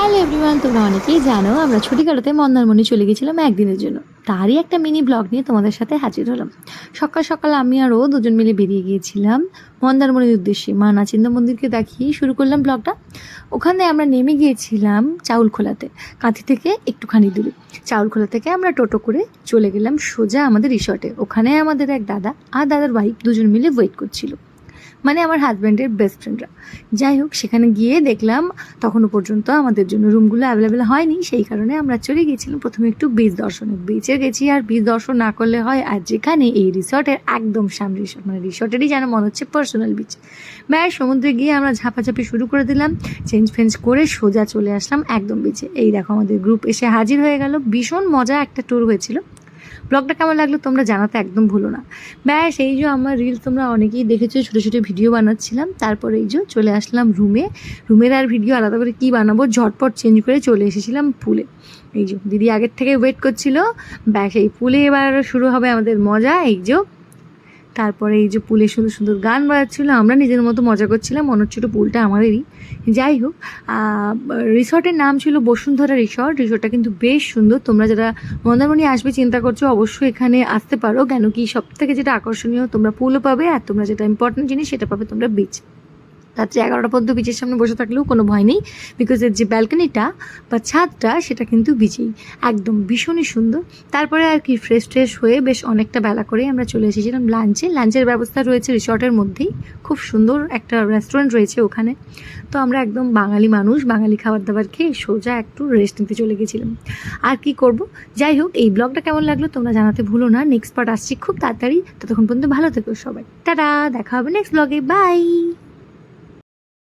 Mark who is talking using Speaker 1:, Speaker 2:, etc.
Speaker 1: Hello everyone, তোমরা অনেকেই জানো আমরা ছুটি কাটাতে মন্দারমণি চলে গেছিলাম একদিনের জন্য। তারই একটা মিনি ব্লগ নিয়ে তোমাদের সাথে হাজির হলাম। সকাল সকাল আমি আর ও দুজন মিলে বেরিয়ে গিয়েছিলাম মন্দারমণির উদ্দেশ্যে। মা নাচিন্দা মন্দিরকে দেখিয়ে শুরু করলাম ব্লগটা। ওখানে আমরা নেমে গিয়েছিলাম চাউলখোলাতে, কাঁথি থেকে একটুখানি দূরে। চাউলখোলা থেকে আমরা টোটো করে চলে গেলাম সোজা আমাদের রিসর্টে। ওখানে আমাদের এক দাদা আর দাদার ওয়াইফ দুজন মিলে ওয়েট করছিল, মানে আমার হাজব্যান্ডের বেস্ট ফ্রেন্ডরা। যাই হোক, সেখানে গিয়ে দেখলাম তখনও পর্যন্ত আমাদের জন্য রুমগুলো অ্যাভেলেবেল হয়নি, সেই কারণে আমরা চলে গিয়েছিলাম প্রথমে একটু বিচ দর্শনে। বিচে গেছি, আর বিচ দর্শন না করলে হয়? আর যেখানে এই রিসর্টের একদম সামনে রিসর্ট, মানে রিসর্টেরই যেন মনে হচ্ছে পার্সোনাল বিচ। ব্যাস সমুদ্রে গিয়ে আমরা ঝাপাঝাপি শুরু করে দিলাম, চেঞ্জ ফেঞ্জ করে সোজা চলে আসলাম একদম বিচে। এই দেখো আমাদের গ্রুপ এসে হাজির হয়ে গেল। ভীষণ মজা একটা ট্যুর হয়েছিল। ব্লগটা কেমন লাগলো তোমরা জানাতে একদম ভুলো না। ব্যাস এই যে আমার রিলস তোমরা অনেকেই দেখেছো, ছোটো ছোটো ভিডিও বানাচ্ছিলাম। তারপরে এই যে চলে আসলাম রুমের আর ভিডিও আলাদা করে কী বানাবো, ঝটপট চেঞ্জ করে চলে এসেছিলাম পুলে। এই যে দিদি আগের থেকে ওয়েট করছিল। ব্যাস এই পুলে এবার শুরু হবে আমাদের মজা। এই যে তারপরে এই যে পুলে সুন্দর সুন্দর গান বাজাচ্ছিলো, আমরা নিজের মতো মজা করছিলাম, মনে হচ্ছিলো পুলটা আমাদেরই। যাই হোক, রিসর্টের নাম ছিল বসুন্ধরা রিসর্ট। রিসর্টটা কিন্তু বেশ সুন্দর। তোমরা যারা মন্দারমণি আসবে চিন্তা করছো, অবশ্যই এখানে আসতে পারো। কেন কি সব থেকে যেটা আকর্ষণীয়, তোমরা পুলও পাবে, আর তোমরা যেটা ইম্পর্টেন্ট জিনিস সেটা পাবে তোমরা বিচ। রাত্রি 11টা পর্যন্ত বিচের সামনে বসে থাকলেও কোনো ভয় নেই, বিকজ এর যে ব্যালকনিটা বা ছাদটা সেটা কিন্তু বিচেই, একদম ভীষণই সুন্দর। তারপরে আর কি ফ্রেশ হয়ে বেশ অনেকটা বেলা করেই আমরা চলে এসেছিলাম লাঞ্চে। লাঞ্চের ব্যবস্থা রয়েছে রিসর্টের মধ্যেই, খুব সুন্দর একটা রেস্টুরেন্ট রয়েছে ওখানে। তো আমরা একদম বাঙালি মানুষ, বাঙালি খাবার দাবার খেয়ে সোজা একটু রেস্ট নিতে চলে গেছিলাম। আর কি করব। যাই হোক, এই ব্লগটা কেমন লাগলো তোমরা জানাতে ভুলো না। নেক্সট পার্ট আসছি খুব তাড়াতাড়ি, ততক্ষণ পর্যন্ত ভালো থেকো সবাই। টাটা, দেখা হবে নেক্সট ব্লগে, বাই।